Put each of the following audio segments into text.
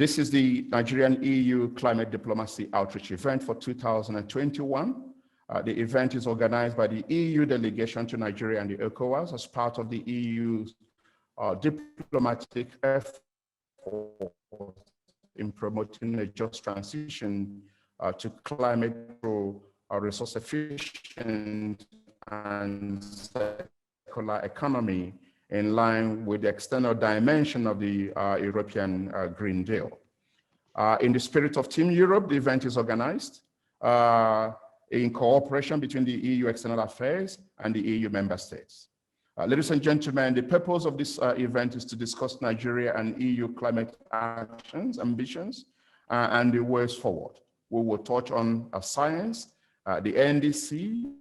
This is the Nigerian EU Climate Diplomacy Outreach event for 2021. The event is organized by the EU delegation to Nigeria and the ECOWAS as part of the EU's diplomatic effort in promoting a just transition to climate resource efficient and circular economy in line with the external dimension of the European Green Deal. In the spirit of Team Europe, the event is organized in cooperation between the EU External Affairs and the EU member states. Ladies and gentlemen, the purpose of this event is to discuss Nigeria and EU climate actions, ambitions, and the ways forward. We will touch on science, the NDC,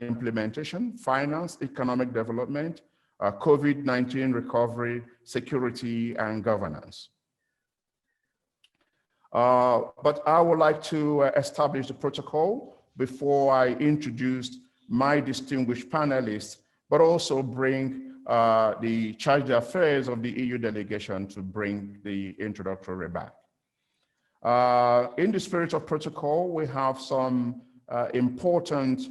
implementation, finance, economic development, COVID-19 recovery, security, and governance. But I would like to establish the protocol before I introduce my distinguished panelists, but also bring the charge d'affaires of the EU delegation to bring the introductory remark. In the spirit of protocol, we have some important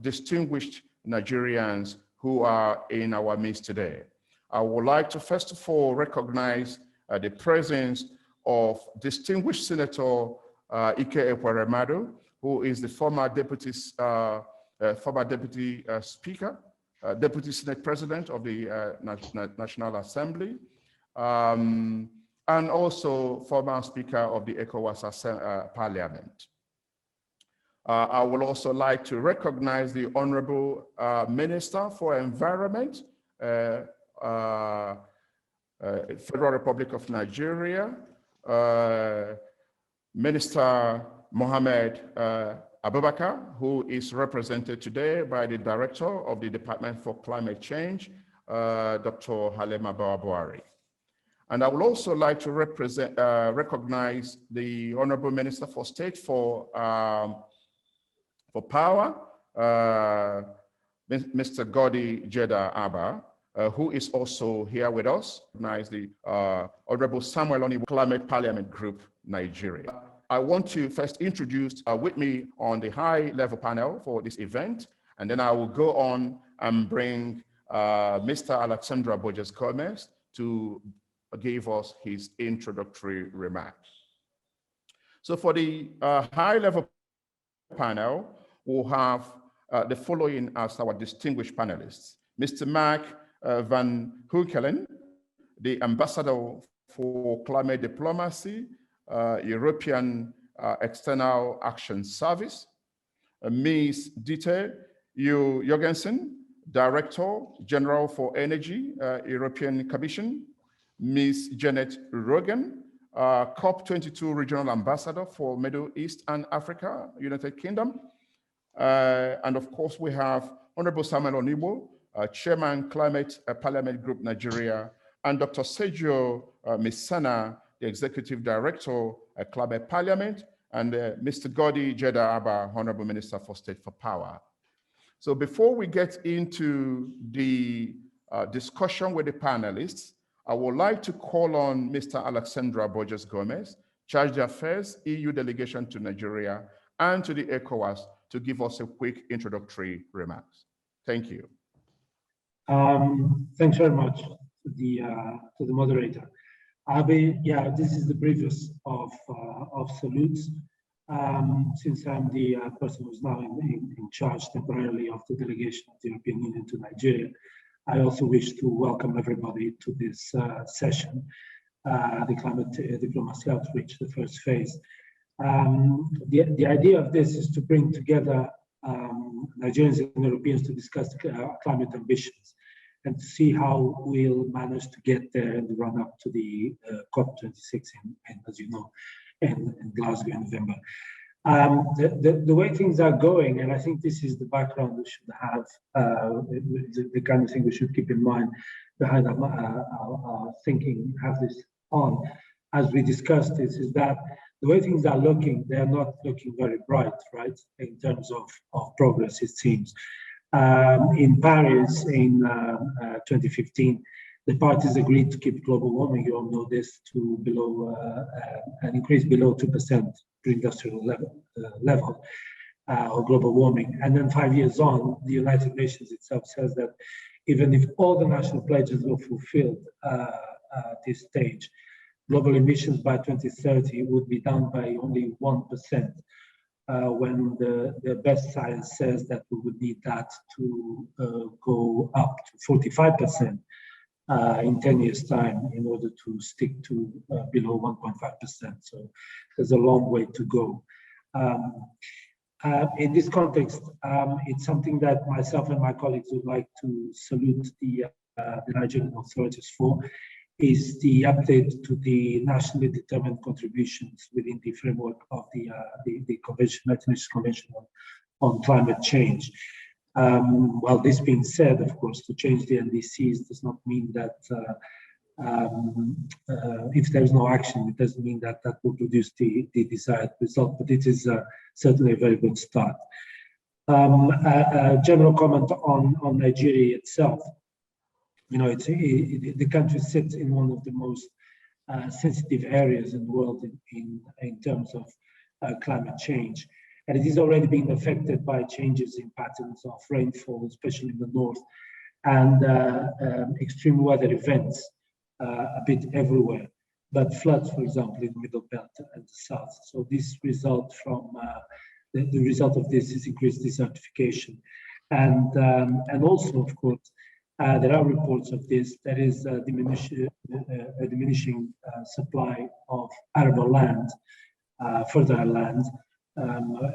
distinguished Nigerians who are in our midst today. I would like to first of all recognize the presence of distinguished Senator Ike Ekweremadu, who is the former deputy speaker, deputy Senate president of the National Assembly, and also former speaker of the ECOWAS Parliament. I would also like to recognize the Honorable Minister for Environment, Federal Republic of Nigeria, Minister Mohammed Abubakar, who is represented today by the Director of the Department for Climate Change, Dr. Halima Bwari. And I would also like to recognize the Honorable Minister for State for Power, Mr. Godi Jeda Abba, who is also here with us. Recognize the Honorable Samuel Onuigbo, Climate Parliament Group, Nigeria. I want to first introduce with me on the high-level panel for this event, and then I will go on and bring Mr. Alexandre Borges Gomez to give us his introductory remarks. So for the high-level panel, we'll have the following as our distinguished panelists. Mr. Mark van Hunkelen, the Ambassador for Climate Diplomacy, European External Action Service. Ms. Dieter Jorgensen, Director General for Energy, European Commission. Ms. Janet Rogan, COP22 Regional Ambassador for Middle East and Africa, United Kingdom. And of course, we have Honorable Samuel Onuigbo, Chairman Climate Parliament Group Nigeria, and Dr. Sergio Missana, the Executive Director at Climate Parliament, and Mr. Godi Jeda Abba, Honorable Minister for State for Power. So before we get into the discussion with the panelists, I would like to call on Mr. Alexandre Borges Gomez, Charge d'Affaires, EU Delegation to Nigeria, and to the ECOWAS to give us a quick introductory remarks. Thank you. Thanks very much to the moderator. This is the briefest of salutes. Since I'm the person who's now in charge temporarily of the delegation of the European Union to Nigeria, I also wish to welcome everybody to this session, the Climate Diplomacy Outreach, the first phase. The idea of this is to bring together Nigerians and Europeans to discuss climate ambitions and to see how we'll manage to get there in the run-up to the COP26 in, as you know, in Glasgow in November. The way things are going, and I think this is the background we should have, the kind of thing we should keep in mind behind our thinking, have this on, as we discussed this, is that the way things are looking, they're not looking very bright, right, in terms of progress, it seems. In Paris in 2015, The parties agreed to keep global warming, you all know this, to below an increase below 2% pre-industrial level of global warming. And then 5 years on, the United Nations itself says that even if all the national pledges were fulfilled at this stage, global emissions by 2030 would be down by only 1%, when the best science says that we would need that to go up to 45% in 10 years' time in order to stick to below 1.5%. So there's a long way to go. In this context, it's something that myself and my colleagues would like to salute the Nigerian authorities for, is the update to the nationally determined contributions within the framework of the Convention, United Nations Convention on Climate Change. Well, this being said, of course, to change the NDCs does not mean that if there is no action, it doesn't mean that that will produce the desired result, but it is certainly a very good start. A general comment on Nigeria itself. You know, the country sits in one of the most sensitive areas in the world in terms of climate change. And it is already being affected by changes in patterns of rainfall, especially in the north, and extreme weather events a bit everywhere. But floods, for example, in the middle belt and the south. So this result from the result of this is increased desertification, and also, of course, there are reports of this. There is a diminishing supply of arable land, fertile land.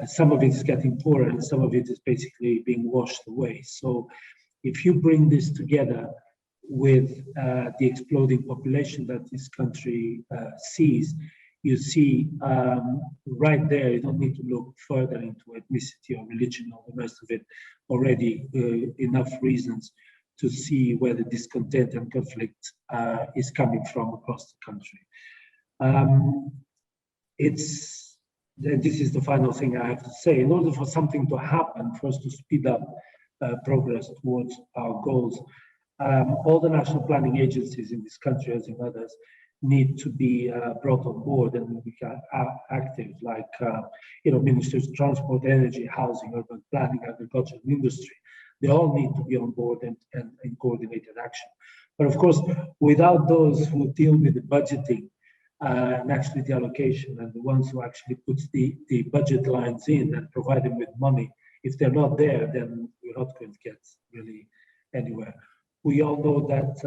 Some of it is getting poorer, and some of it is basically being washed away. So, if you bring this together with the exploding population that this country sees, you see right there, you don't need to look further into ethnicity or religion or the rest of it, already enough reasons to see where the discontent and conflict is coming from across the country. This is the final thing I have to say. In order for something to happen, for us to speed up progress towards our goals, all the national planning agencies in this country, as in others, need to be brought on board and become active, like ministers of transport, energy, housing, urban planning, agriculture, and industry. They all need to be on board and in coordinated action. But of course, without those who deal with the budgeting and actually the allocation, and the ones who actually put the budget lines in and provide them with money, if they're not there, then we're not going to get really anywhere. We all know that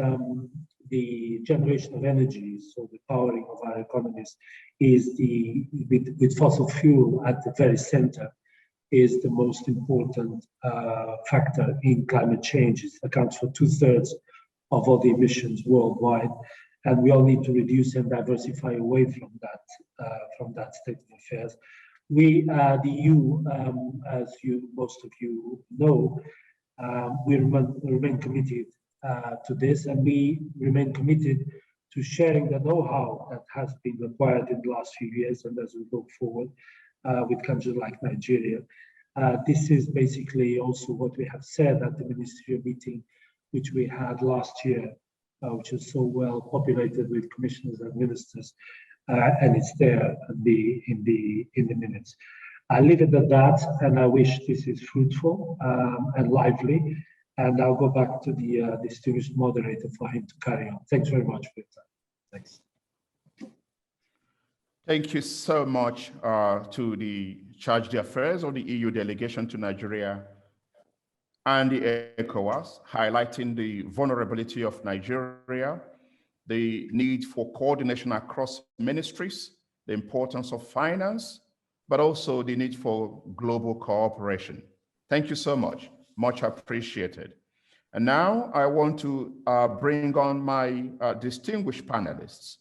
the generation of energy, so the powering of our economies, is with fossil fuel at the very center, is the most important factor in climate change. It accounts for 2/3 of all the emissions worldwide, and we all need to reduce and diversify away from that state of affairs. We, the EU, as most of you know, we remain committed to this, and we remain committed to sharing the know-how that has been acquired in the last few years, and as we go forward with countries like Nigeria. This is basically also what we have said at the ministerial meeting, which we had last year, which is so well populated with commissioners and ministers, and it's there in the minutes. I leave it at that, and I wish this is fruitful and lively. And I'll go back to the distinguished moderator for him to carry on. Thanks very much for your time. Thanks. Thank you so much to the Charge d'Affaires of the EU delegation to Nigeria and the ECOWAS, highlighting the vulnerability of Nigeria, the need for coordination across ministries, the importance of finance, but also the need for global cooperation. Thank you so much. Much appreciated. And now I want to bring on my distinguished panelists.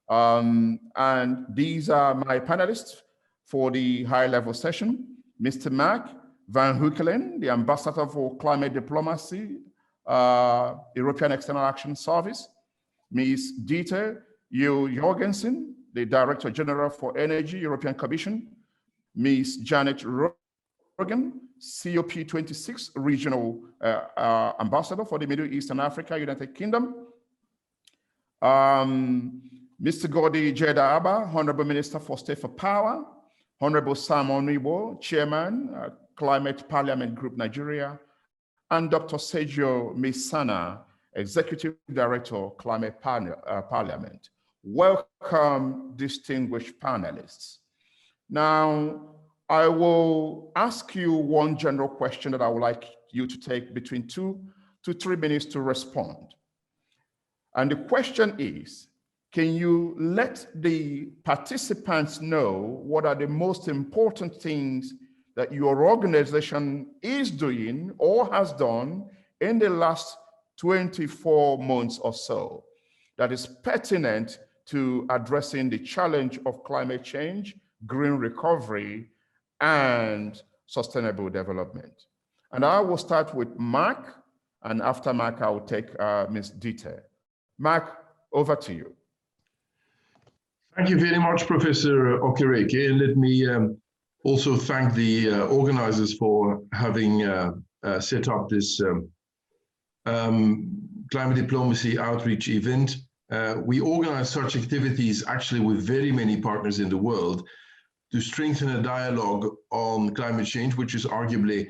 And these are my panelists for the high-level session. Mr. Mark Van Hukkelen, the Ambassador for Climate Diplomacy, European External Action Service. Ms. Dieter Jorgensen, the Director General for Energy, European Commission. Ms. Janet Rogan, COP26 Regional Ambassador for the Middle East and Africa, United Kingdom. Mr. Godi Jeda Abba, Honorable Minister for State for Power, Honorable Sam Onuigbo, Chairman, Climate Parliament Group Nigeria, and Dr. Sergio Missana, Executive Director, Climate Parliament. Welcome, distinguished panelists. Now, I will ask you one general question that I would like you to take between 2 to 3 minutes to respond. And the question is, can you let the participants know what are the most important things that your organization is doing or has done in the last 24 months or so that is pertinent to addressing the challenge of climate change, green recovery, and sustainable development? And I will start with Mark, and after Mark, I will take Ms. Dieter. Mark, over to you. Thank you very much, Professor Okereke. And let me also thank the organizers for having set up this climate diplomacy outreach event. We organize such activities actually with very many partners in the world to strengthen a dialogue on climate change, which is arguably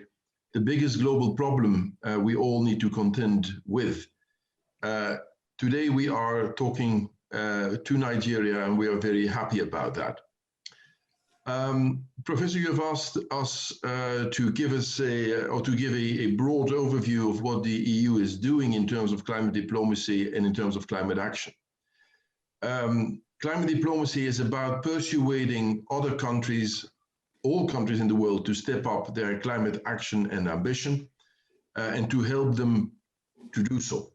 the biggest global problem we all need to contend with. Today we are talking to Nigeria, and we are very happy about that. Professor, you have asked us to give us a broad overview of what the EU is doing in terms of climate diplomacy and in terms of climate action. Climate diplomacy is about persuading other countries, all countries in the world, to step up their climate action and ambition, and to help them to do so.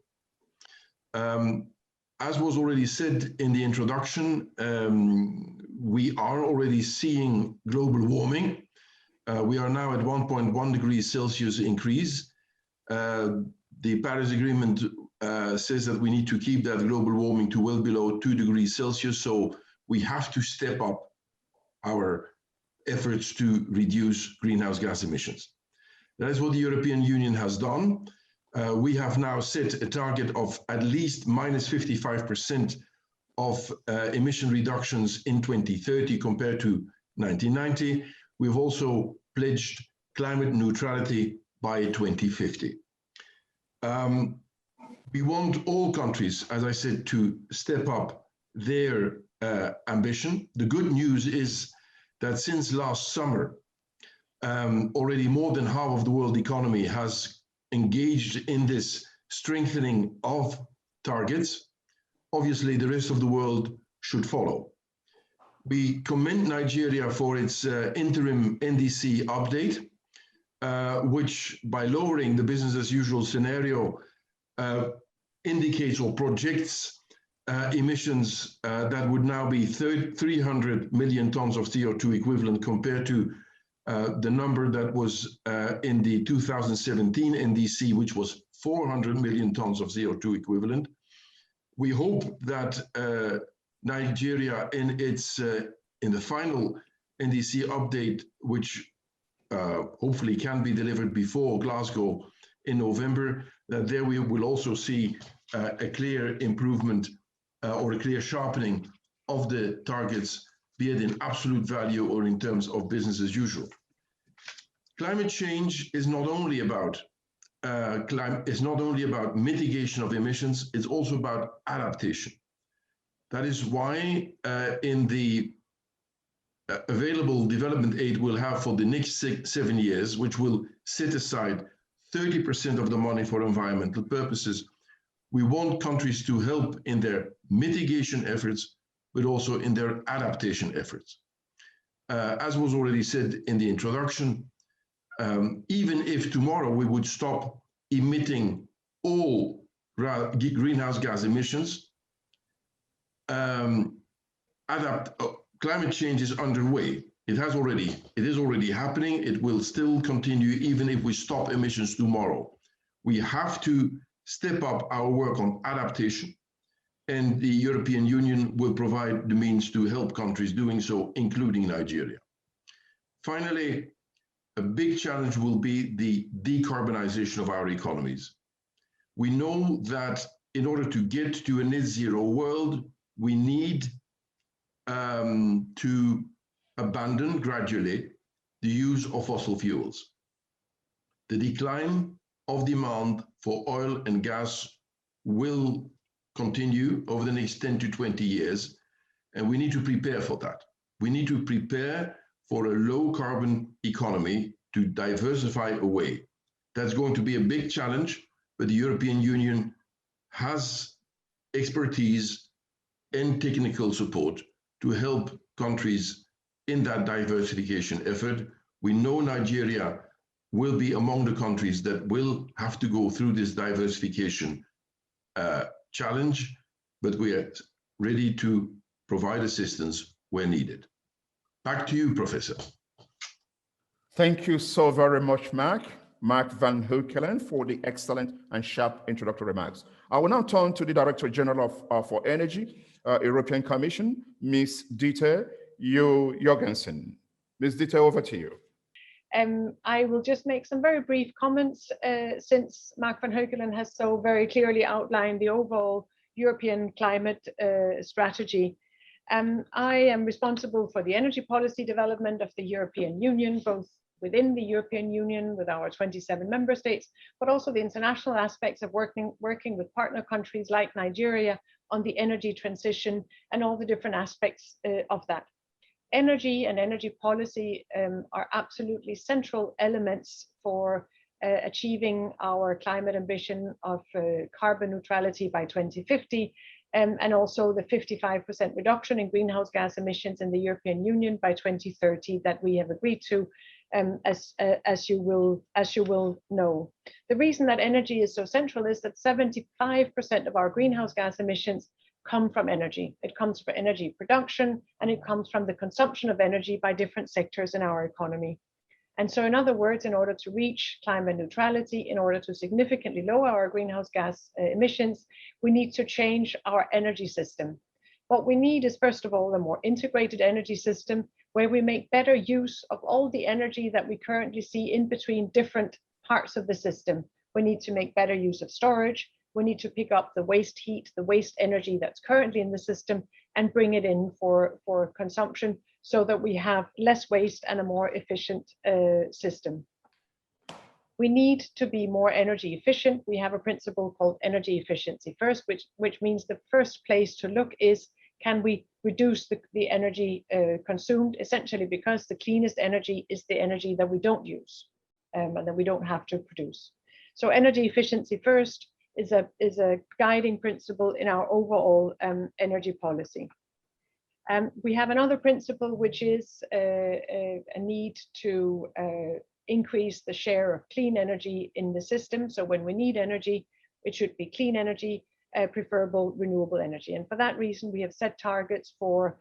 As was already said in the introduction, we are already seeing global warming. We are now at 1.1 degrees Celsius increase. The Paris Agreement says that we need to keep that global warming to well below 2 degrees Celsius, so we have to step up our efforts to reduce greenhouse gas emissions. That is what the European Union has done. We have now set a target of at least minus 55% of emission reductions in 2030 compared to 1990. We've also pledged climate neutrality by 2050. We want all countries, as I said, to step up their ambition. The good news is that since last summer, already more than half of the world economy has engaged in this strengthening of targets. Obviously, the rest of the world should follow. We commend Nigeria for its interim NDC update, which by lowering the business as usual scenario indicates or projects emissions that would now be 300 million tons of CO2 equivalent compared to the number that was in the 2017 NDC, which was 400 million tons of CO2 equivalent. We hope that Nigeria in the final NDC update, which hopefully can be delivered before Glasgow in November, that there we will also see a clear improvement or a clear sharpening of the targets, be it in absolute value or in terms of business as usual. Climate change is not only about mitigation of emissions, it's also about adaptation. That is why in the available development aid we'll have for the next 7 years, which will set aside 30% of the money for environmental purposes, we want countries to help in their mitigation efforts, but also in their adaptation efforts. As was already said in the introduction, even if tomorrow we would stop emitting all greenhouse gas emissions, climate change is underway. It is already happening. It will still continue even if we stop emissions tomorrow. We have to step up our work on adaptation, and the European Union will provide the means to help countries doing so, including Nigeria. Finally, a big challenge will be the decarbonization of our economies. We know that in order to get to a net zero world, we need to abandon gradually the use of fossil fuels. The decline of demand for oil and gas will continue over the next 10 to 20 years, and we need to prepare for that. We need to prepare for a low carbon economy to diversify away. That's going to be a big challenge, but the European Union has expertise and technical support to help countries in that diversification effort. We know Nigeria will be among the countries that will have to go through this diversification challenge, but we are ready to provide assistance where needed. Back to you, Professor. Thank you so very much, Mark Van Huykelen, for the excellent and sharp introductory remarks. I will now turn to the Director General for Energy, European Commission, Ms. Dieter Jorgensen. Ms. Dieter, over to you. I will just make some very brief comments since Mark Van Huykelen has so very clearly outlined the overall European climate strategy. I am responsible for the energy policy development of the European Union, both within the European Union with our 27 member states, but also the international aspects of working with partner countries like Nigeria on the energy transition and all the different aspects of that. Energy and energy policy are absolutely central elements for achieving our climate ambition of carbon neutrality by 2050, and also the 55% reduction in greenhouse gas emissions in the European Union by 2030 that we have agreed to, as you will know. The reason that energy is so central is that 75% of our greenhouse gas emissions come from energy. It comes from energy production, and it comes from the consumption of energy by different sectors in our economy. And so in other words, in order to reach climate neutrality, in order to significantly lower our greenhouse gas emissions, we need to change our energy system. What we need is, first of all, a more integrated energy system where we make better use of all the energy that we currently see in between different parts of the system. We need to make better use of storage. We need to pick up the waste heat, the waste energy that's currently in the system and bring it in for consumption so that we have less waste and a more efficient system. We need to be more energy efficient. We have a principle called energy efficiency first, which means the first place to look is, can we reduce the energy consumed, essentially because the cleanest energy is the energy that we don't use and that we don't have to produce. So energy efficiency first is a guiding principle in our overall energy policy. We have another principle, which is a need to increase the share of clean energy in the system. So when we need energy, it should be clean energy, preferable renewable energy. And for that reason, we have set targets for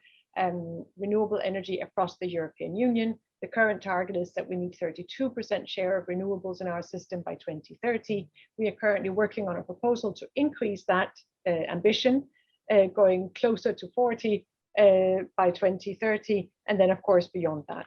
renewable energy across the European Union. The current target is that we need 32% share of renewables in our system by 2030. We are currently working on a proposal to increase that ambition, going closer to 40 by 2030, and then of course beyond that.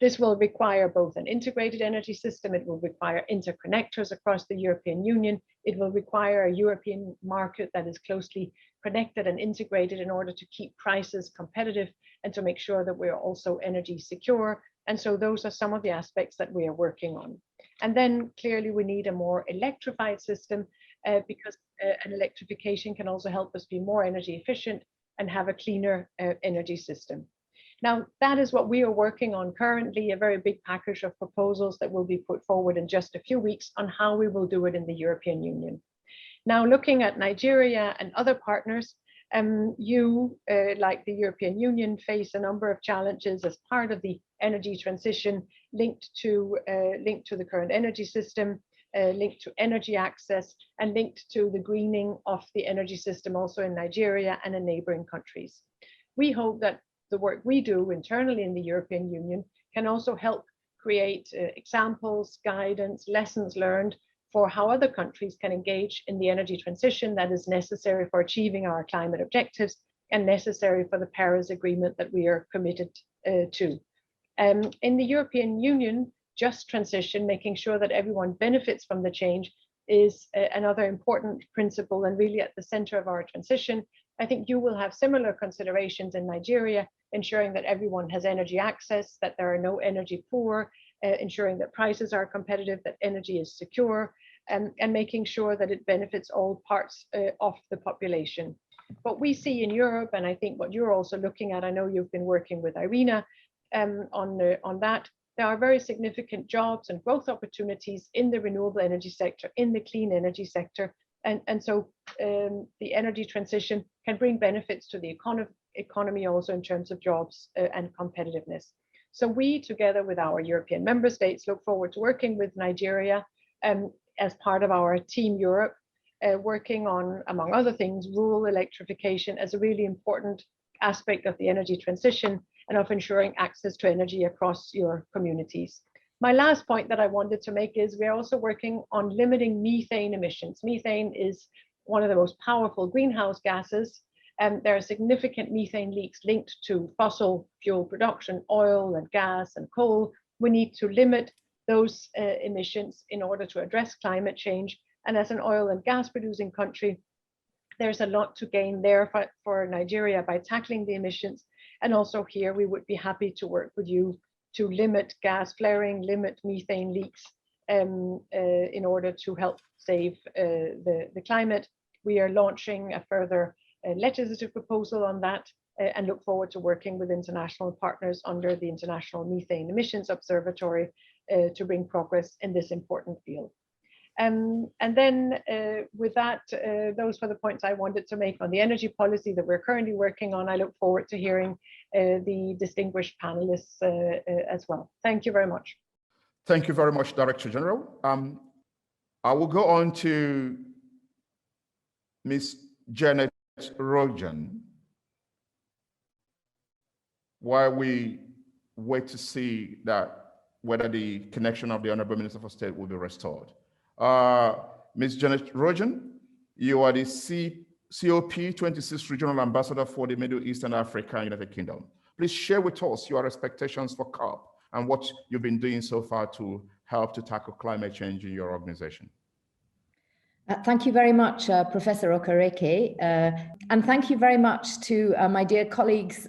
This will require both an integrated energy system, it will require interconnectors across the European Union, it will require a European market that is closely connected and integrated in order to keep prices competitive and to make sure that we're also energy secure. And so those are some of the aspects that we are working on. And then clearly we need a more electrified system because an electrification can also help us be more energy efficient and have a cleaner energy system. Now, that is what we are working on currently, a very big package of proposals that will be put forward in just a few weeks on how we will do it in the European Union. Now, looking at Nigeria and other partners, you, like the European Union, face a number of challenges as part of the energy transition linked to the current energy system, linked to energy access, and linked to the greening of the energy system also in Nigeria and in neighboring countries. We hope that the work we do internally in the European Union can also help create examples, guidance, lessons learned for how other countries can engage in the energy transition that is necessary for achieving our climate objectives and necessary for the Paris Agreement that we are committed to. In the European Union, just transition, making sure that everyone benefits from the change, is another important principle and really at the center of our transition. I think you will have similar considerations in Nigeria, ensuring that everyone has energy access, that there are no energy poor, ensuring that prices are competitive, that energy is secure, and making sure that it benefits all parts of the population. What we see in Europe, and I think what you're also looking at, I know you've been working with Irina on that, there are very significant jobs and growth opportunities in the renewable energy sector, in the clean energy sector. And so the energy transition can bring benefits to the economy also in terms of jobs and competitiveness. So we, together with our European member states, look forward to working with Nigeria as part of our Team Europe, working on, among other things, rural electrification as a really important aspect of the energy transition and of ensuring access to energy across your communities. My last point that I wanted to make is we're also working on limiting methane emissions. Methane is one of the most powerful greenhouse gases, and there are significant methane leaks linked to fossil fuel production, oil and gas and coal. We need to limit those emissions in order to address climate change. And as an oil and gas producing country, there's a lot to gain there for Nigeria by tackling the emissions. And also here, we would be happy to work with you to limit gas flaring, limit methane leaks in order to help save the climate. We are launching a further legislative proposal on that and look forward to working with international partners under the International Methane Emissions Observatory to bring progress in this important field. And then with that, those were the points I wanted to make on the energy policy that we're currently working on. I look forward to hearing the distinguished panelists as well. Thank you very much. Thank you very much, Director General. I will go on to Ms. Janet Rogan while we wait to see whether the connection of the Honorable Minister for State will be restored. Ms. Janet Rogan, you are the COP26 Regional Ambassador for the Middle East and Africa and United Kingdom. Please share with us your expectations for COP and what you've been doing so far to help to tackle climate change in your organization. Thank you very much, Professor Okereke, and thank you very much to my dear colleagues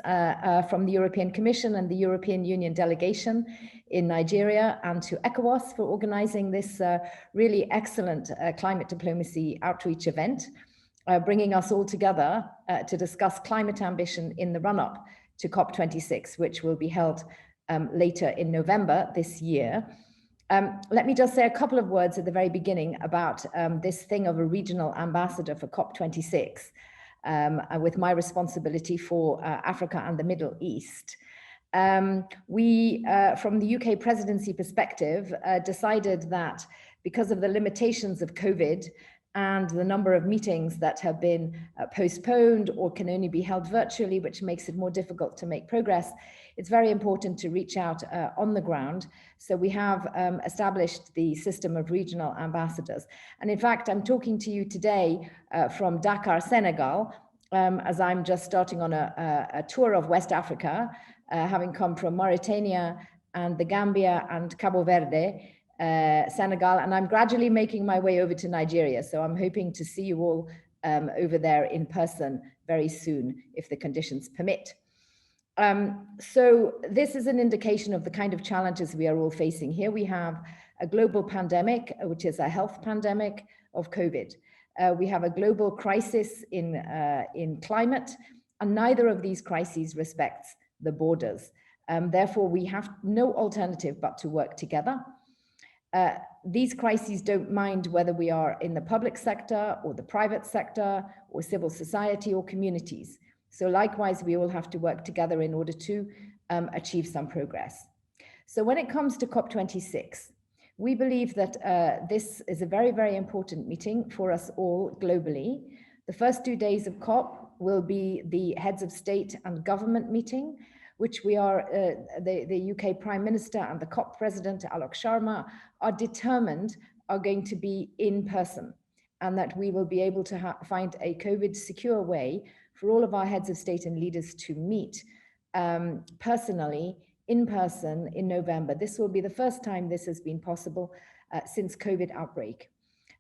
from the European Commission and the European Union delegation in Nigeria, and to ECOWAS for organizing this really excellent climate diplomacy outreach event, bringing us all together to discuss climate ambition in the run-up to COP26, which will be held later in November this year. Let me just say a couple of words at the very beginning about this thing of a regional ambassador for COP26 with my responsibility for Africa and the Middle East. We, from the UK presidency perspective, decided that because of the limitations of COVID and the number of meetings that have been postponed or can only be held virtually, which makes it more difficult to make progress, it's very important to reach out on the ground. So we have established the system of regional ambassadors. And in fact, I'm talking to you today from Dakar, Senegal, as I'm just starting on a tour of West Africa, having come from Mauritania and the Gambia and Cabo Verde, Senegal, and I'm gradually making my way over to Nigeria. So I'm hoping to see you all over there in person very soon, if the conditions permit. So this is an indication of the kind of challenges we are all facing. Here we have a global pandemic, which is a health pandemic of COVID. We have a global crisis in climate, and neither of these crises respects the borders. Therefore, we have no alternative but to work together. These crises don't mind whether we are in the public sector or the private sector or civil society or communities. So likewise, we all have to work together in order to achieve some progress. So when it comes to COP26, we believe that this is a very, very important meeting for us all globally. The first 2 days of COP will be the heads of state and government meeting, which we are, the UK Prime Minister and the COP President, Alok Sharma, are determined are going to be in person, and that we will be able to find a COVID secure way for all of our heads of state and leaders to meet personally, in person in November. This will be the first time this has been possible since COVID outbreak.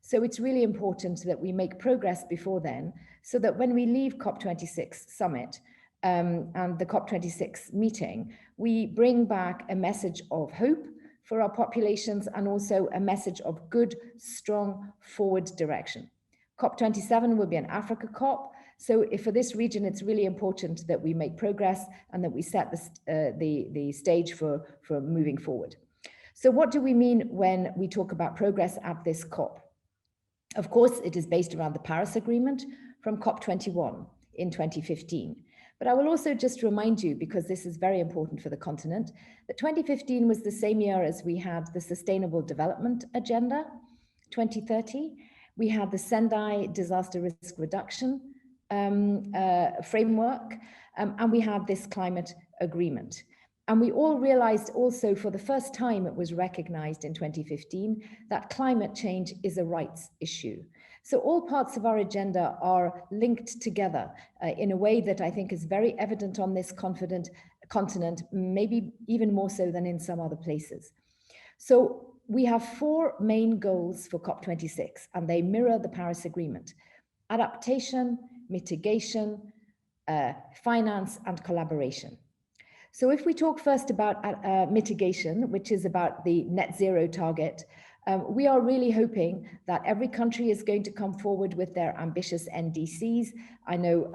So it's really important that we make progress before then, so that when we leave COP26 summit and the COP26 meeting, we bring back a message of hope for our populations and also a message of good, strong forward direction. COP27 will be an Africa COP. So for this region, it's really important that we make progress and that we set the stage for moving forward. So what do we mean when we talk about progress at this COP? Of course, it is based around the Paris Agreement from COP21 in 2015. But I will also just remind you, because this is very important for the continent, that 2015 was the same year as we had the Sustainable Development Agenda 2030. We had the Sendai Disaster Risk Reduction framework, and we had this climate agreement. And we all realized also for the first time, it was recognized in 2015 that climate change is a rights issue. So all parts of our agenda are linked together in a way that I think is very evident on this continent, maybe even more so than in some other places. So we have four main goals for COP26, and they mirror the Paris Agreement: adaptation, mitigation, finance, and collaboration. So if we talk first about mitigation, which is about the net zero target, we are really hoping that every country is going to come forward with their ambitious NDCs. I know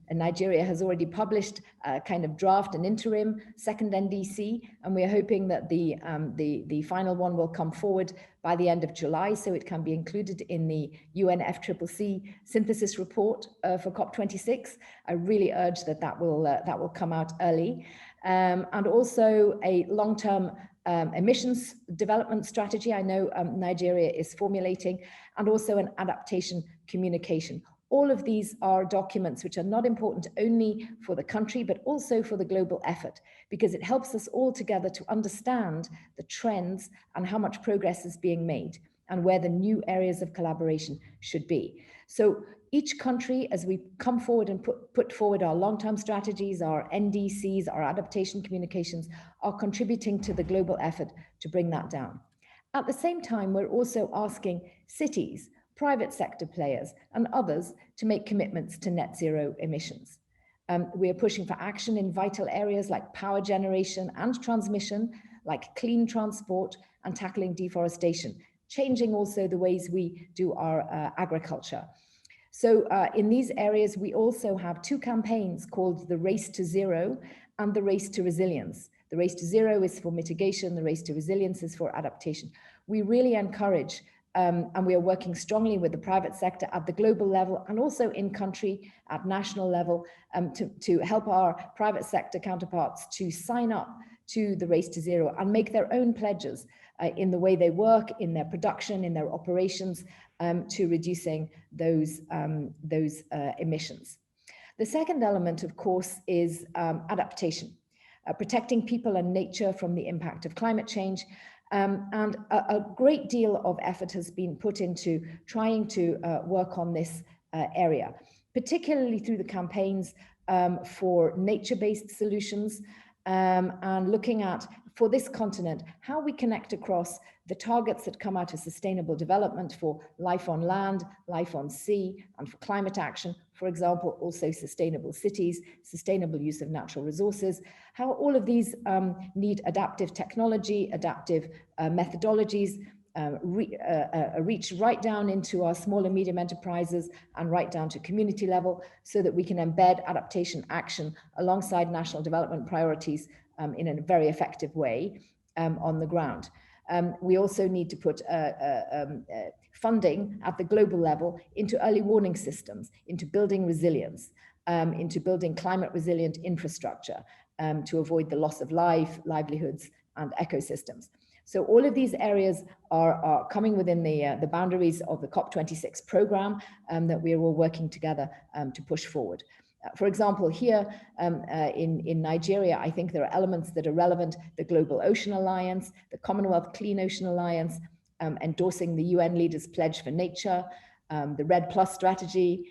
Nigeria has already published a kind of draft, an interim second NDC, and we are hoping that the final one will come forward by the end of July, so it can be included in the UNFCCC synthesis report for COP26. I really urge that will come out early, and also a long-term emissions development strategy. I know Nigeria is formulating, and also an adaptation communication. All of these are documents which are not important only for the country, but also for the global effort, because it helps us all together to understand the trends and how much progress is being made and where the new areas of collaboration should be. So each country, as we come forward and put forward our long-term strategies, our NDCs, our adaptation communications, are contributing to the global effort to bring that down. At the same time, we're also asking cities, private sector players, and others to make commitments to net zero emissions. We are pushing for action in vital areas like power generation and transmission, like clean transport, and tackling deforestation, changing also the ways we do our agriculture. So in these areas, we also have two campaigns called the Race to Zero and the Race to Resilience. The Race to Zero is for mitigation, the Race to Resilience is for adaptation. We really encourage, and we are working strongly with the private sector at the global level and also in country at national level to help our private sector counterparts to sign up to the Race to Zero and make their own pledges in the way they work, in their production, in their operations, to reducing those emissions. The second element, of course, is adaptation, protecting people and nature from the impact of climate change. And a great deal of effort has been put into trying to work on this area, particularly through the campaigns for nature-based solutions, and looking at, for this continent, how we connect across the targets that come out of sustainable development for life on land, life on sea, and for climate action, for example, also sustainable cities, sustainable use of natural resources, how all of these need adaptive technology, adaptive methodologies, reach right down into our small and medium enterprises and right down to community level, so that we can embed adaptation action alongside national development priorities in a very effective way on the ground. We also need to put funding at the global level into early warning systems, into building resilience, into building climate resilient infrastructure to avoid the loss of life, livelihoods, and ecosystems. So all of these areas are coming within the boundaries of the COP26 program that we are all working together to push forward. For example, here in Nigeria, I think there are elements that are relevant: the Global Ocean Alliance, the Commonwealth Clean Ocean Alliance, endorsing the UN Leaders Pledge for Nature, the REDD+ strategy.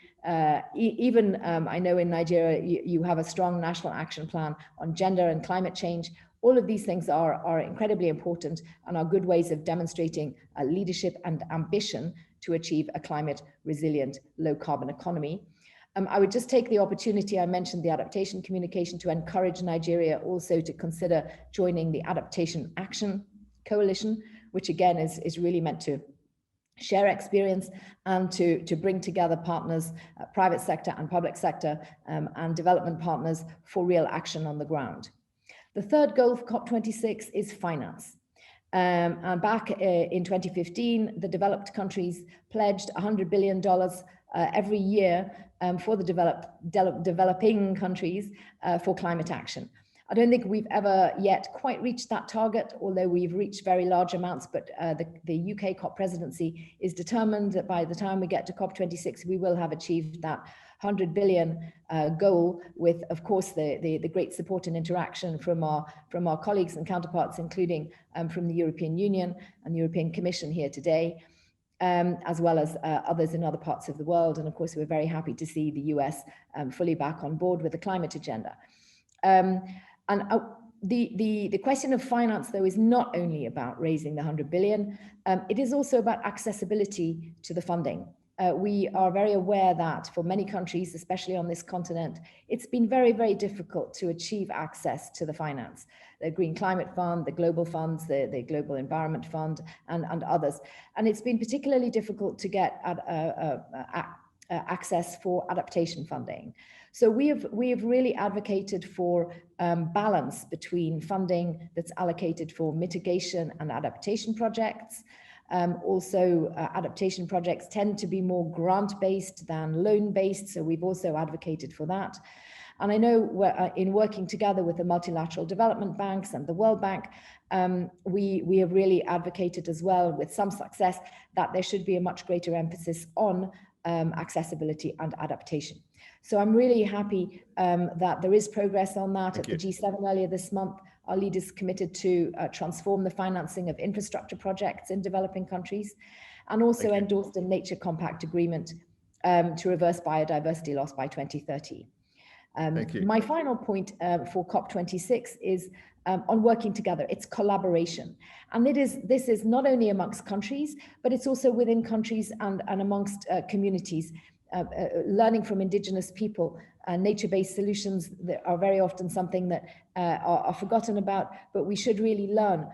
Even I know in Nigeria, you have a strong national action plan on gender and climate change. All of these things are incredibly important and are good ways of demonstrating leadership and ambition to achieve a climate resilient, low carbon economy. I would just take the opportunity, I mentioned the adaptation communication, to encourage Nigeria also to consider joining the Adaptation Action Coalition, which again is really meant to share experience and to bring together partners, private sector and public sector, and development partners for real action on the ground. The third goal for COP26 is finance. And back in 2015, the developed countries pledged $100 billion every year for the developing countries for climate action. I don't think we've ever yet quite reached that target, although we've reached very large amounts, but the UK COP presidency is determined that by the time we get to COP26, we will have achieved that 100 billion goal, with, of course, the great support and interaction from our colleagues and counterparts, including from the European Union and the European Commission here today, as well as others in other parts of the world. And of course, we're very happy to see the US fully back on board with the climate agenda. The question of finance, though, is not only about raising the 100 billion, it is also about accessibility to the funding. We are very aware that for many countries, especially on this continent, it's been very, very difficult to achieve access to the finance. The Green Climate Fund, the global funds, the Global Environment Fund, and others. And it's been particularly difficult to get access for adaptation funding. So we have really advocated for balance between funding that's allocated for mitigation and adaptation projects. Also, adaptation projects tend to be more grant-based than loan-based, so we've also advocated for that. And I know in working together with the multilateral development banks and the World Bank, we have really advocated as well, with some success, that there should be a much greater emphasis on accessibility and adaptation. So I'm really happy that there is progress on that. At the G7 earlier this month, our leaders committed to transform the financing of infrastructure projects in developing countries, and also endorsed a Nature Compact agreement to reverse biodiversity loss by 2030. My final point for COP26 is on working together. It's collaboration. And this is not only amongst countries, but it's also within countries and amongst communities. Learning from indigenous people, nature-based solutions that are very often something that are forgotten about, but we should really learn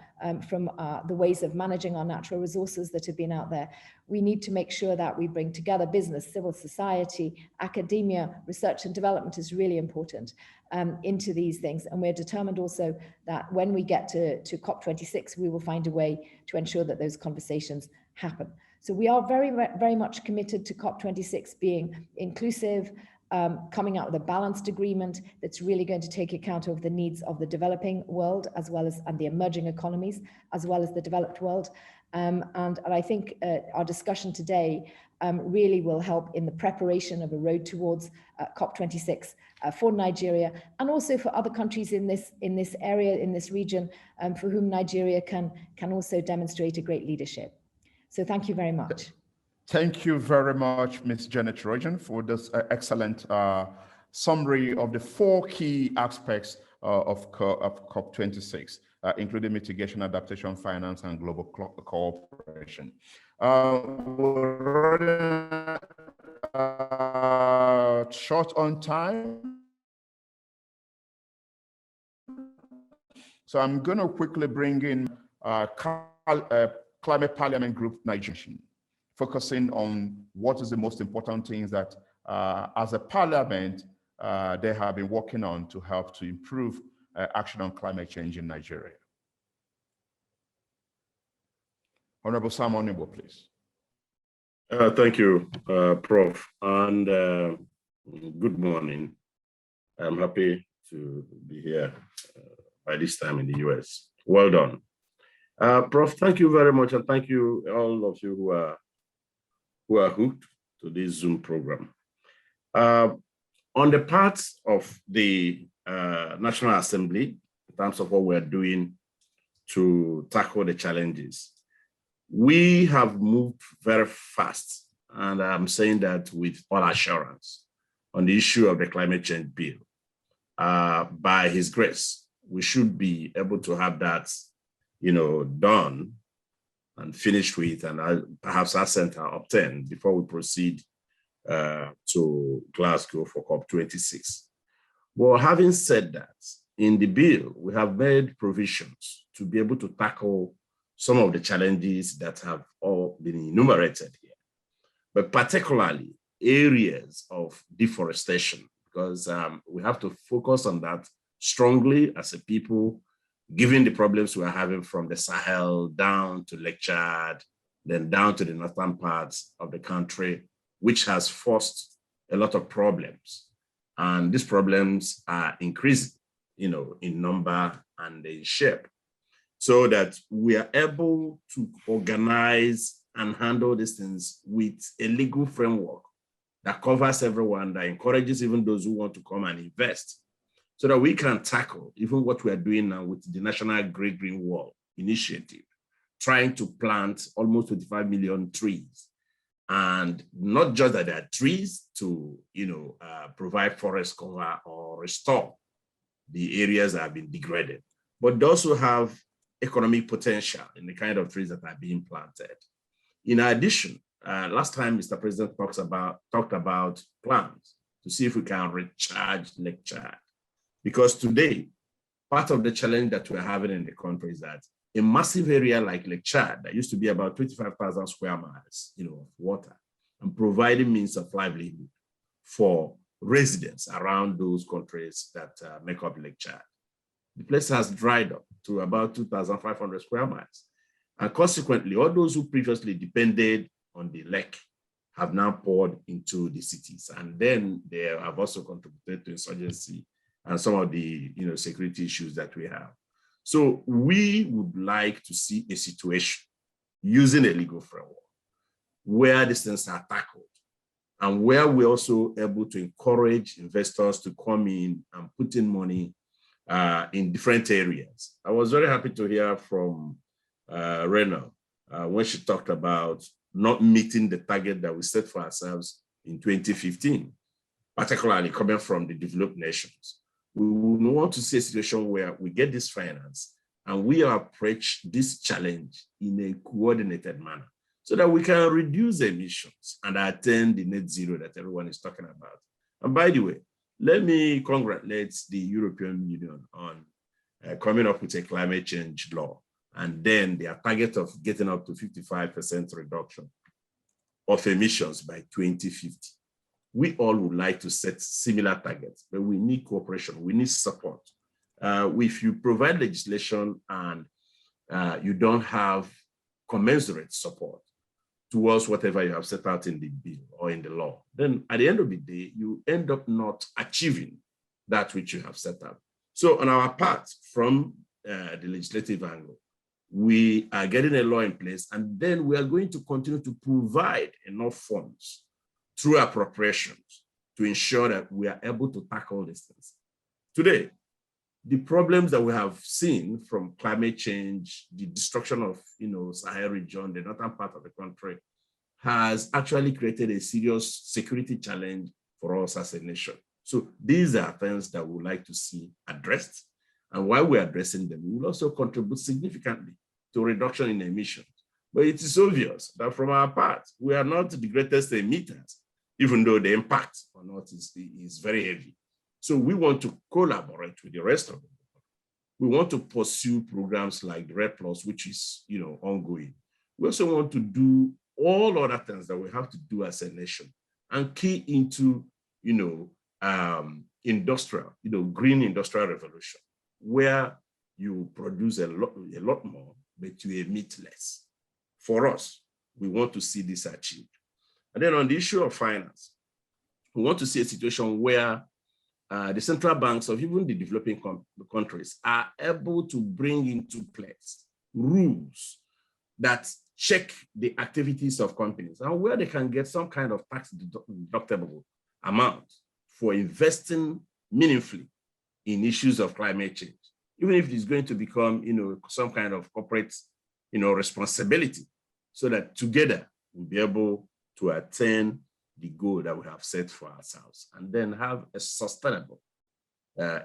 from the ways of managing our natural resources that have been out there. We need to make sure that we bring together business, civil society, academia, research and development is really important into these things. And we're determined also that when we get to COP26, we will find a way to ensure that those conversations happen. So we are very, very much committed to COP26 being inclusive, coming out with a balanced agreement that's really going to take account of the needs of the developing world, as well as and the emerging economies, as well as the developed world. And I think our discussion today really will help in the preparation of a road towards COP26 for Nigeria, and also for other countries in this area, in this region, for whom Nigeria can also demonstrate a great leadership. So thank you very much. Thank you very much, Ms. Janet Rogan, for this excellent summary of the 4 key aspects of COP26, including mitigation, adaptation, finance, and global cooperation. We're short on time. So I'm going to quickly bring in Climate Parliament Group Nigeria, focusing on what is the most important things that as a parliament, they have been working on to help to improve action on climate change in Nigeria. Honorable Sam Onuigbo, please. Thank you, Prof. And good morning. I'm happy to be here by this time in the US. Well done. Prof, thank you very much, and thank you all of you who are hooked to this Zoom program. On the part of the National Assembly, in terms of what we're doing to tackle the challenges, we have moved very fast, and I'm saying that with all assurance, on the issue of the climate change bill. By His grace, we should be able to have that done and finished with, and perhaps our center obtained before we proceed to Glasgow for COP26. Well, having said that, in the bill, we have made provisions to be able to tackle some of the challenges that have all been enumerated here, but particularly areas of deforestation, because we have to focus on that strongly as a people, given the problems we are having from the Sahel down to Lake Chad, then down to the northern parts of the country, which has forced a lot of problems. And these problems are increasing, in number and in shape, so that we are able to organize and handle these things with a legal framework that covers everyone, that encourages even those who want to come and invest, so that we can tackle even what we are doing now with the National Great Green Wall Initiative, trying to plant almost 25 million trees. And not just that there are trees to, provide forest cover or restore the areas that have been degraded, but they also have economic potential in the kind of trees that are being planted. In addition, last time Mr. President talked about plans to see if we can recharge Lake Chad. Because today, part of the challenge that we're having in the country is that a massive area like Lake Chad, that used to be about 25,000 square miles, of water, and providing means of livelihood for residents around those countries that make up Lake Chad. The place has dried up to about 2,500 square miles. And consequently, all those who previously depended on the lake have now poured into the cities. And then they have also contributed to insurgency and some of the security issues that we have. So we would like to see a situation using a legal framework where these things are tackled, and where we're also able to encourage investors to come in and put in money in different areas. I was very happy to hear from Rena when she talked about not meeting the target that we set for ourselves in 2015, particularly coming from the developed nations. We want to see a situation where we get this finance and we approach this challenge in a coordinated manner, so that we can reduce emissions and attain the net zero that everyone is talking about. And by the way, let me congratulate the European Union on coming up with a climate change law, and then their target of getting up to 55% reduction of emissions by 2050. We all would like to set similar targets, but we need cooperation, we need support. If you provide legislation and you don't have commensurate support towards whatever you have set out in the bill or in the law, then at the end of the day, you end up not achieving that which you have set out. So on our part, from the legislative angle, we are getting a law in place, and then we are going to continue to provide enough funds through appropriations to ensure that we are able to tackle these things. Today, the problems that we have seen from climate change, the destruction of Sahel region, the northern part of the country, has actually created a serious security challenge for us as a nation. So these are things that we would like to see addressed. And while we're addressing them, we will also contribute significantly to reduction in emissions. But it is obvious that from our part, we are not the greatest emitters, even though the impact on us is very heavy. So we want to collaborate with the rest of the world. We want to pursue programs like the Red Plus, which is ongoing. We also want to do all other things that we have to do as a nation and key into industrial, green industrial revolution, where you produce a lot more, but you emit less. For us, we want to see this achieved. And then on the issue of finance, we want to see a situation where the central banks of even the developing countries are able to bring into place rules that check the activities of companies, and where they can get some kind of tax deductible amount for investing meaningfully in issues of climate change, even if it's going to become some kind of corporate responsibility, so that together we'll be able to attain the goal that we have set for ourselves, and then have a sustainable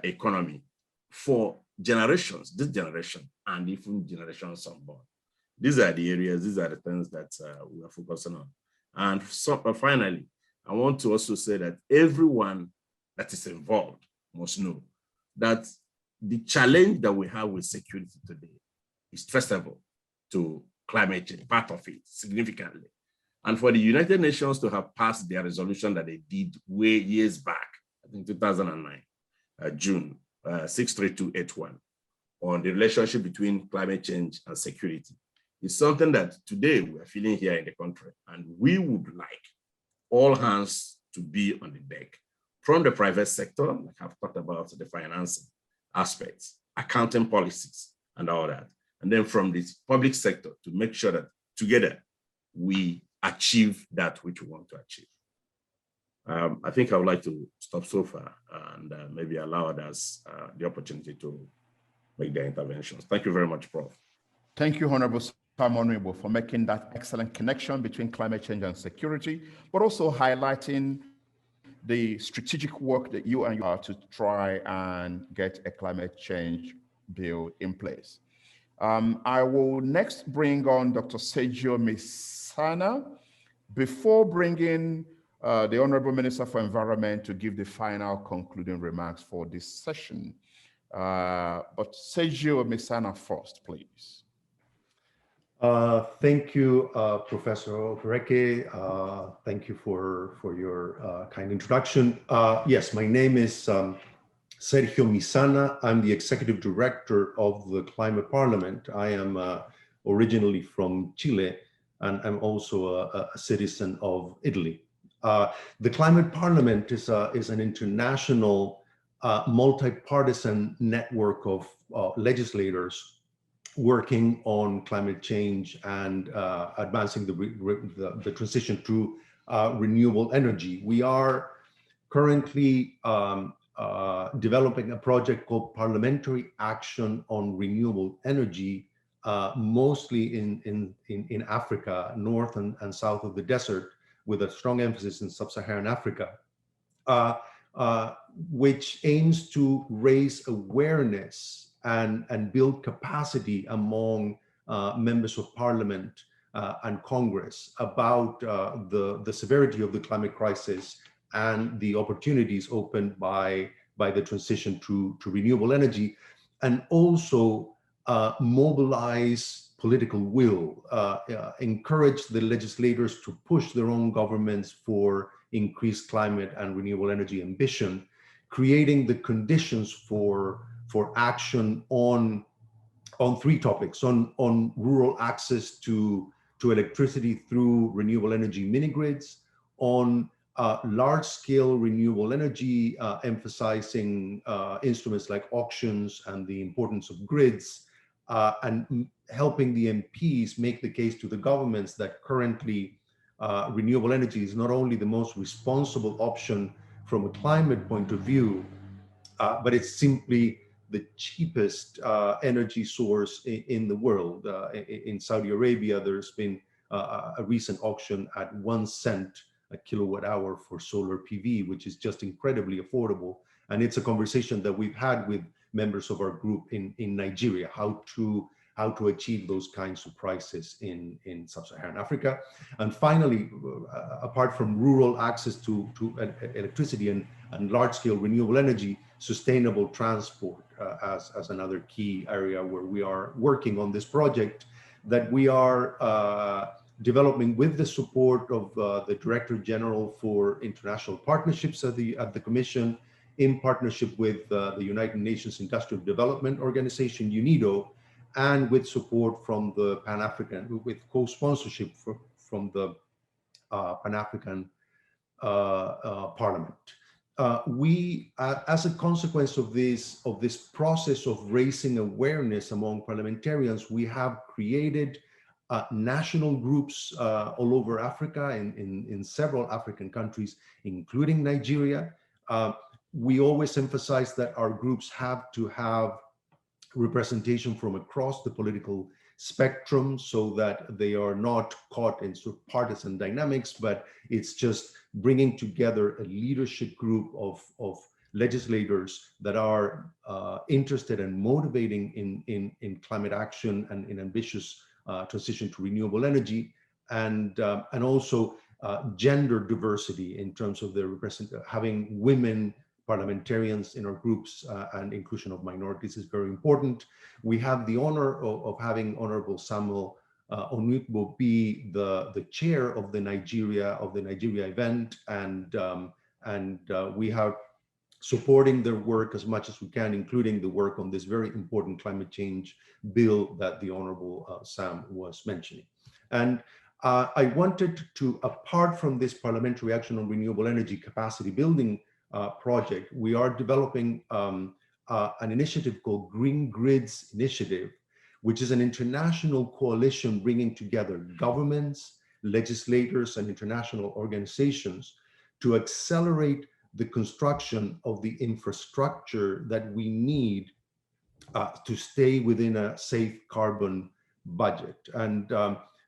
economy for generations, this generation, and even generations unborn. These are the areas, these are the things that we are focusing on. And so, finally, I want to also say that everyone that is involved must know that the challenge that we have with security today is traceable to climate change, part of it, significantly. And for the United Nations to have passed their resolution that they did way years back, I think 2009, June 63281, on the relationship between climate change and security, is something that today we are feeling here in the country. And we would like all hands to be on the deck from the private sector, like I've talked about the financing aspects, accounting policies, and all that. And then from the public sector to make sure that together we achieve that which we want to achieve. I think I would like to stop so far and maybe allow others the opportunity to make their interventions. Thank you very much, Prof. Thank you, Honorable Onuigbo, for making that excellent connection between climate change and security, but also highlighting the strategic work that you and you are to try and get a climate change bill in place. I will next bring on Dr. Sergio Missana before bringing the Honorable Minister for Environment to give the final concluding remarks for this session. But Sergio Missana first, please. Thank you, Professor Okereke. Thank you for your kind introduction. Yes, my name is Sergio Missana. I'm the Executive Director of the Climate Parliament. I am originally from Chile, and I'm also a citizen of Italy. The Climate Parliament is an international multi-partisan network of legislators working on climate change and advancing the transition to renewable energy. We are currently developing a project called Parliamentary Action on Renewable Energy, mostly in Africa, north and south of the desert, with a strong emphasis in sub-Saharan Africa, which aims to raise awareness and build capacity among members of parliament and Congress about the severity of the climate crisis and the opportunities opened by the transition to renewable energy, and also mobilize political will, encourage the legislators to push their own governments for increased climate and renewable energy ambition, creating the conditions for action on three topics: on rural access to electricity through renewable energy mini-grids, on large-scale renewable energy, emphasizing instruments like auctions and the importance of grids, and helping the MPs make the case to the governments that currently renewable energy is not only the most responsible option from a climate point of view, but it's simply the cheapest energy source in the world. In Saudi Arabia, there's been a recent auction at 1 cent a kilowatt hour for solar PV, which is just incredibly affordable. And it's a conversation that we've had with members of our group in Nigeria, how to achieve those kinds of prices in sub-Saharan Africa. And finally, apart from rural access to electricity and large-scale renewable energy, sustainable transport as another key area where we are working on this project that we are developing with the support of the Director General for International Partnerships at the Commission, in partnership with the United Nations Industrial Development Organization, UNIDO, and with support from the Pan-African, with co-sponsorship from the Pan-African Parliament. We, as a consequence of this process of raising awareness among parliamentarians, we have created national groups all over Africa, in several African countries, including Nigeria. We always emphasize that our groups have to have representation from across the political spectrum so that they are not caught in sort of partisan dynamics, but it's just bringing together a leadership group of legislators that are interested and motivating in climate action and in ambitious transition to renewable energy, and also gender diversity in terms of having women parliamentarians in our groups, and inclusion of minorities is very important. We have the honor of having Honorable Samuel Onuigbo be the chair of the Nigeria event, and we have supporting their work as much as we can, including the work on this very important climate change bill that the Honorable Sam was mentioning. And I wanted to, apart from this parliamentary action on renewable energy capacity building project, we are developing an initiative called Green Grids Initiative, which is an international coalition bringing together governments, legislators, and international organizations to accelerate the construction of the infrastructure that we need to stay within a safe carbon budget. And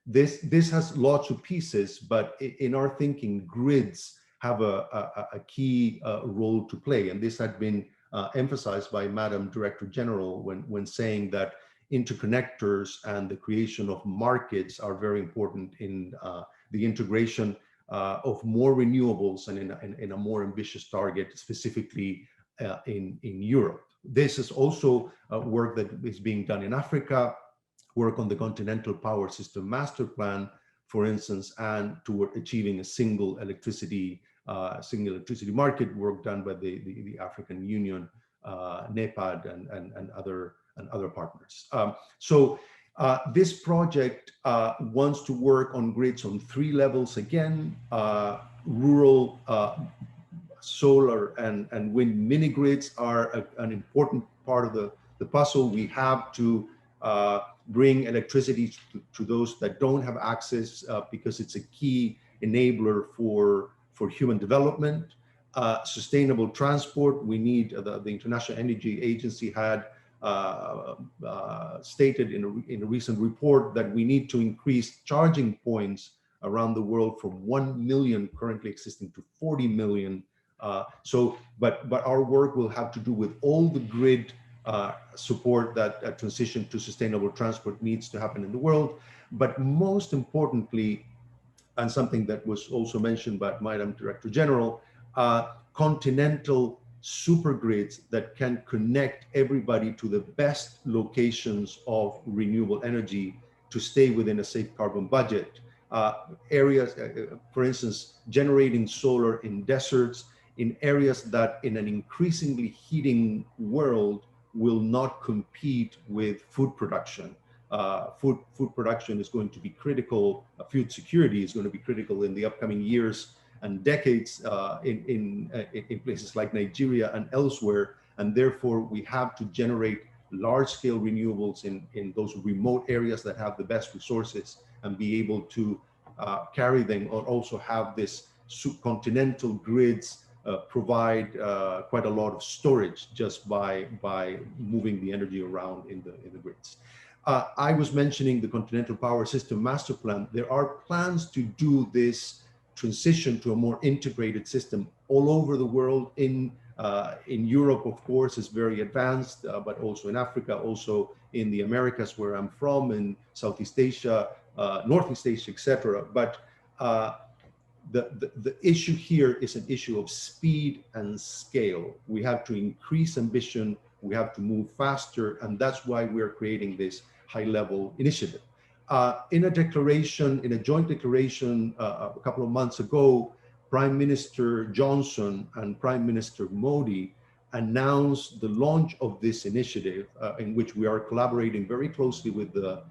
this has lots of pieces, but in our thinking, grids have a key role to play. And this had been emphasized by Madam Director General when saying that interconnectors and the creation of markets are very important in the integration of more renewables and in a more ambitious target, specifically in Europe. This is also work that is being done in Africa, work on the Continental Power System Master Plan, for instance, and toward achieving a single electricity market, work done by the African Union, NEPAD, and other partners. This project wants to work on grids on 3 levels again: rural, solar, and wind mini grids are an important part of the puzzle. We have to bring electricity to those that don't have access, because it's a key enabler for human development. Sustainable transport, we need, the International Energy Agency had stated in a recent report that we need to increase charging points around the world from 1 million currently existing to 40 million. But our work will have to do with all the grid support that transition to sustainable transport needs to happen in the world. But most importantly, and something that was also mentioned by Madam Director General, continental supergrids that can connect everybody to the best locations of renewable energy to stay within a safe carbon budget. Areas, for instance, generating solar in deserts, in areas that in an increasingly heating world will not compete with food production. Food production is going to be critical. Food security is going to be critical in the upcoming years and decades in places like Nigeria and elsewhere. And therefore, we have to generate large-scale renewables in those remote areas that have the best resources and be able to carry them, or also have this subcontinental grids provide quite a lot of storage just by moving the energy around in the grids. I was mentioning the Continental Power System Master Plan. There are plans to do this transition to a more integrated system all over the world. In Europe, of course, is very advanced, but also in Africa, also in the Americas, where I'm from, in Southeast Asia, Northeast Asia, etc. But the issue here is an issue of speed and scale. We have to increase ambition, we have to move faster, and that's why we're creating this high-level initiative. In a joint declaration a couple of months ago, Prime Minister Johnson and Prime Minister Modi announced the launch of this initiative, in which we are collaborating very closely with the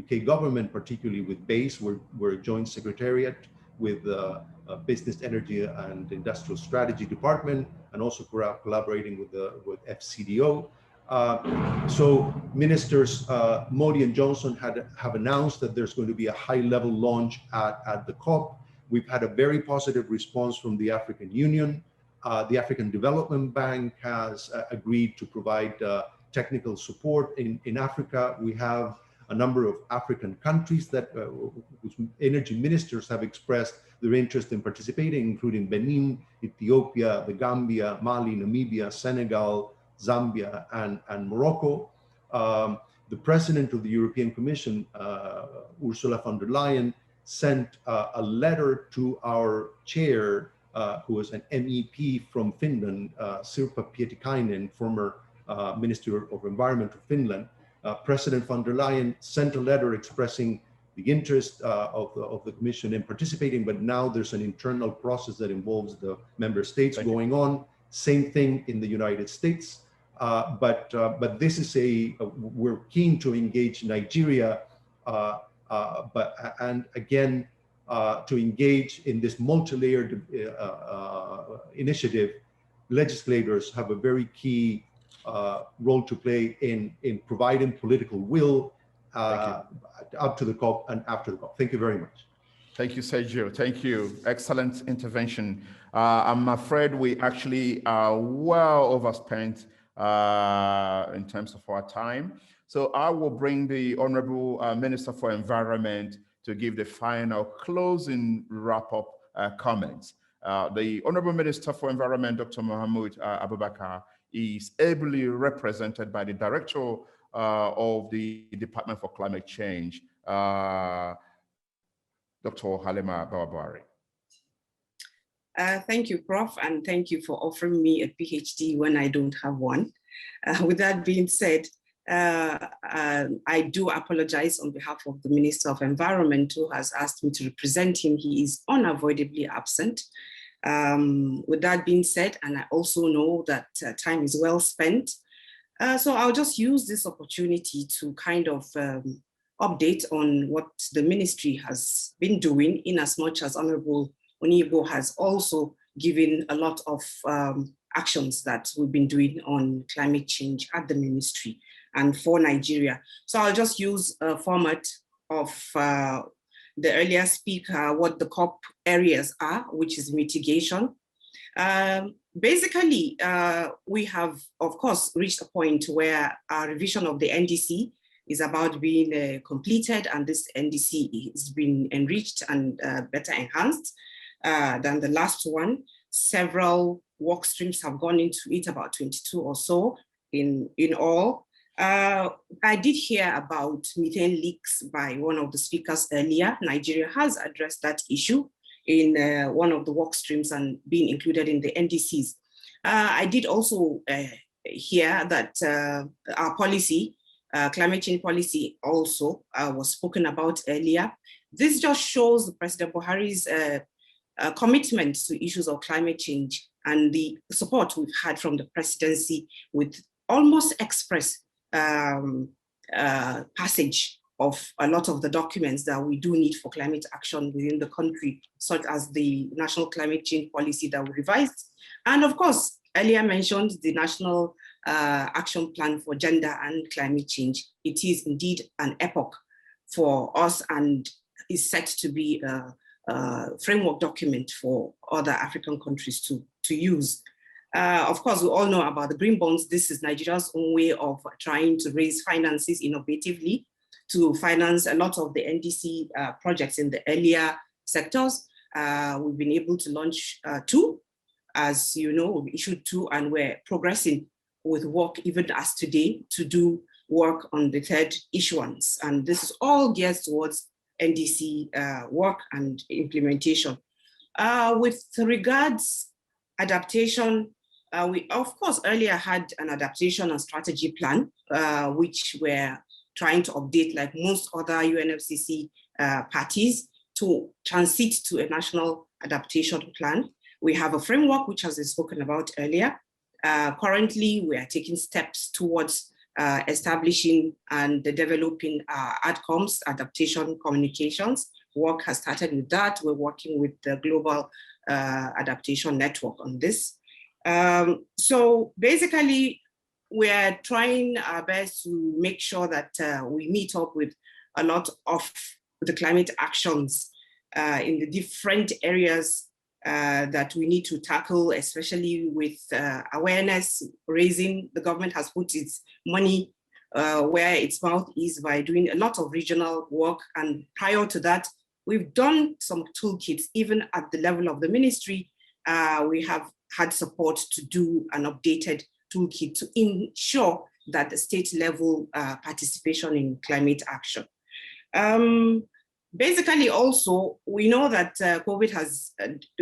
UK government, particularly with BASE. We're a joint secretariat with the Business, Energy and Industrial Strategy Department, and also collaborating with FCDO. So Ministers Modi and Johnson have announced that there's going to be a high-level launch at the COP. We've had a very positive response from the African Union. The African Development Bank has agreed to provide technical support in Africa. We have a number of African countries that whose energy ministers have expressed their interest in participating, including Benin, Ethiopia, the Gambia, Mali, Namibia, Senegal, Zambia, and Morocco. the President of the European Commission, Ursula von der Leyen, sent a letter to our chair, who was an MEP from Finland, Sirpa Pietikäinen, former Minister of Environment of Finland. President von der Leyen sent a letter expressing the interest of the Commission in participating, but now there's an internal process that involves the member states going on. Same thing in the United States. But this is we're keen to engage Nigeria, and again, to engage in this multi-layered initiative. Legislators have a very key role to play in providing political will up to the COP and after the COP. Thank you very much. Thank you, Sergio. Thank you. Excellent intervention. I'm afraid we actually are well overspent in terms of our time. So I will bring the Honorable Minister for Environment to give the final closing wrap-up comments. The Honorable Minister for Environment, Dr. Mohammed Abubakar, is ably represented by the Director of the Department for Climate Change, Dr. Halima Bwari. Thank you, Prof, and thank you for offering me a PhD when I don't have one. With that being said, I do apologize on behalf of the Minister of Environment, who has asked me to represent him. He is unavoidably absent. With that being said, and I also know that time is well spent, so I'll just use this opportunity to kind of update on what the ministry has been doing, in as much as Honorable Onuigbo has also given a lot of actions that we've been doing on climate change at the ministry and for Nigeria. So I'll just use a format of the earlier speaker, what the COP areas are, which is mitigation. Basically, we have, of course, reached a point where our revision of the NDC is about being completed, and this NDC has been enriched and better enhanced than the last one. Several work streams have gone into it, about 22 or so in all. I did hear about methane leaks by one of the speakers earlier. Nigeria has addressed that issue in one of the work streams and being included in the NDCs. I did also hear that our policy, climate change policy also was spoken about earlier. This just shows President Buhari's commitment to issues of climate change and the support we've had from the presidency, with almost express passage of a lot of the documents that we do need for climate action within the country, such as the National Climate Change Policy that we revised. And of course, earlier mentioned the National Action Plan for Gender and Climate Change. It is indeed an epoch for us and is set to be a framework document for other African countries to use. Of course, we all know about the green bonds. This is Nigeria's own way of trying to raise finances innovatively to finance a lot of the NDC projects in the earlier sectors. We've been able to launch 2. As you know, we issued 2, and we're progressing with work even as today to do work on the 3rd issuance. And this is all geared towards NDC work and implementation. With regards adaptation, we of course earlier had an adaptation and strategy plan, which we're trying to update, like most other UNFCCC parties, to transit to a national adaptation plan. We have a framework which has been spoken about earlier. Currently, we are taking steps towards establishing and developing outcomes, adaptation communications. Work has started with that. We're working with the Global Adaptation Network on this. So basically, we're trying our best to make sure that we meet up with a lot of the climate actions in the different areas that we need to tackle, especially with awareness raising. The government has put its money where its mouth is by doing a lot of regional work. And prior to that, we've done some toolkits, even at the level of the ministry. We have had support to do an updated toolkit to ensure that state level participation in climate action. Basically, also, we know that COVID has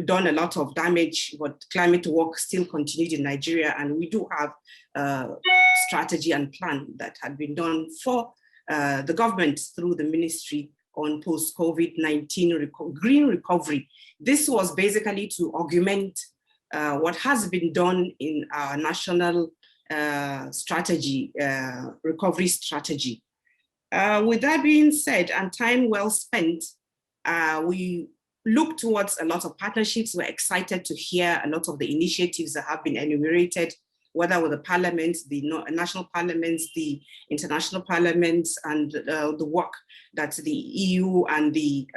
done a lot of damage, but climate work still continued in Nigeria, and we do have a strategy and plan that had been done for the government through the ministry on post-COVID-19 green recovery. This was basically to augment what has been done in our national strategy, recovery strategy. With that being said, and time well spent, we look towards a lot of partnerships. We're excited to hear a lot of the initiatives that have been enumerated, whether with the parliaments, the national parliaments, the international parliaments, and the work that the EU and the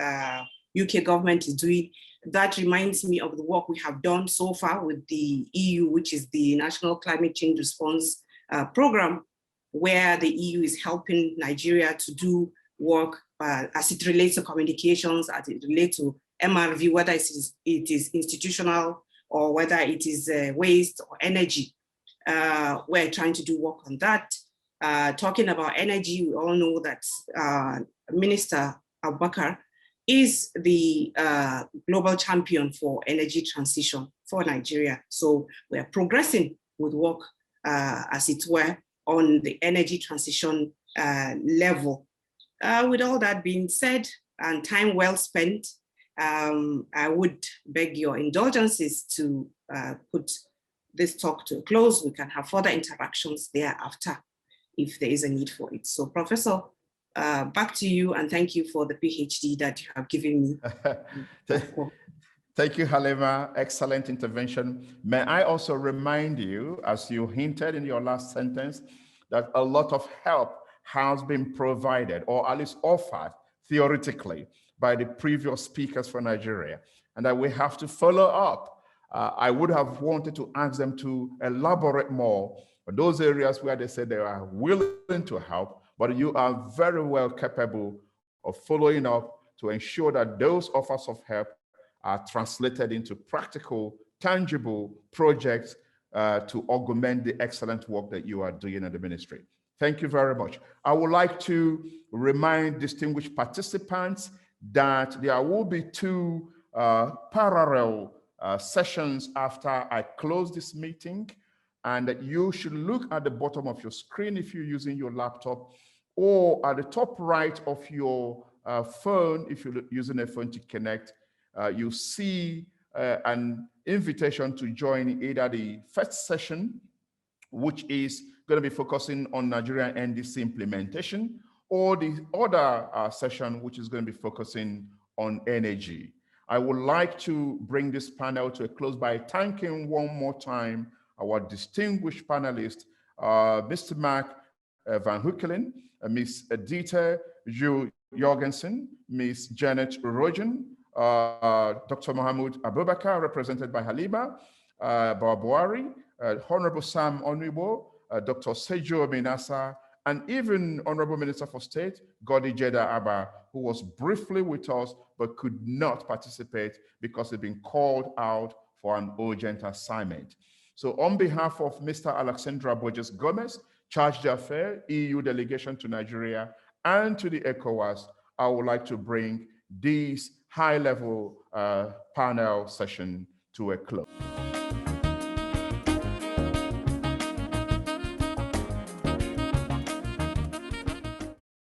UK government is doing. That reminds me of the work we have done so far with the EU, which is the National Climate Change Response Program, where the EU is helping Nigeria to do work as it relates to communications, as it relates to MRV, whether it is institutional or whether it is waste or energy. We're trying to do work on that. Talking about energy, we all know that Minister Abubakar is the global champion for energy transition for Nigeria. So we're progressing with work, as it were, on the energy transition level. With all that being said, and time well spent, I would beg your indulgences to put this talk to a close. We can have further interactions thereafter if there is a need for it. So Professor, back to you, and thank you for the PhD that you have given me. Thank you, Halima. Excellent intervention. May I also remind you, as you hinted in your last sentence, that a lot of help has been provided, or at least offered theoretically, by the previous speakers for Nigeria, and that we have to follow up. I would have wanted to ask them to elaborate more on those areas where they said they are willing to help, but you are very well capable of following up to ensure that those offers of help are translated into practical, tangible projects to augment the excellent work that you are doing in the ministry. Thank you very much. I would like to remind distinguished participants that there will be two parallel sessions after I close this meeting, and that you should look at the bottom of your screen if you're using your laptop, or at the top right of your phone if you're using a phone to connect. You see an invitation to join either the first session, which is going to be focusing on Nigerian NDC implementation, or the other session, which is going to be focusing on energy. I would like to bring this panel to a close by thanking one more time our distinguished panelists, Mr. Mark Van Hukkelen, Ms. Dieter Jorgensen, Ms. Janet Rogan, Dr. Mohammed Abubakar, represented by Halima, Bawa Bwari, Honorable Sam Onuigbo, Dr. Sergio Missana, and even Honorable Minister for State, Godi Jeda Abba, who was briefly with us but could not participate because he'd been called out for an urgent assignment. So on behalf of Mr. Alexandre Borges Gomez, Charge d'Affaires, EU delegation to Nigeria, and to the ECOWAS, I would like to bring this high-level panel session to a close.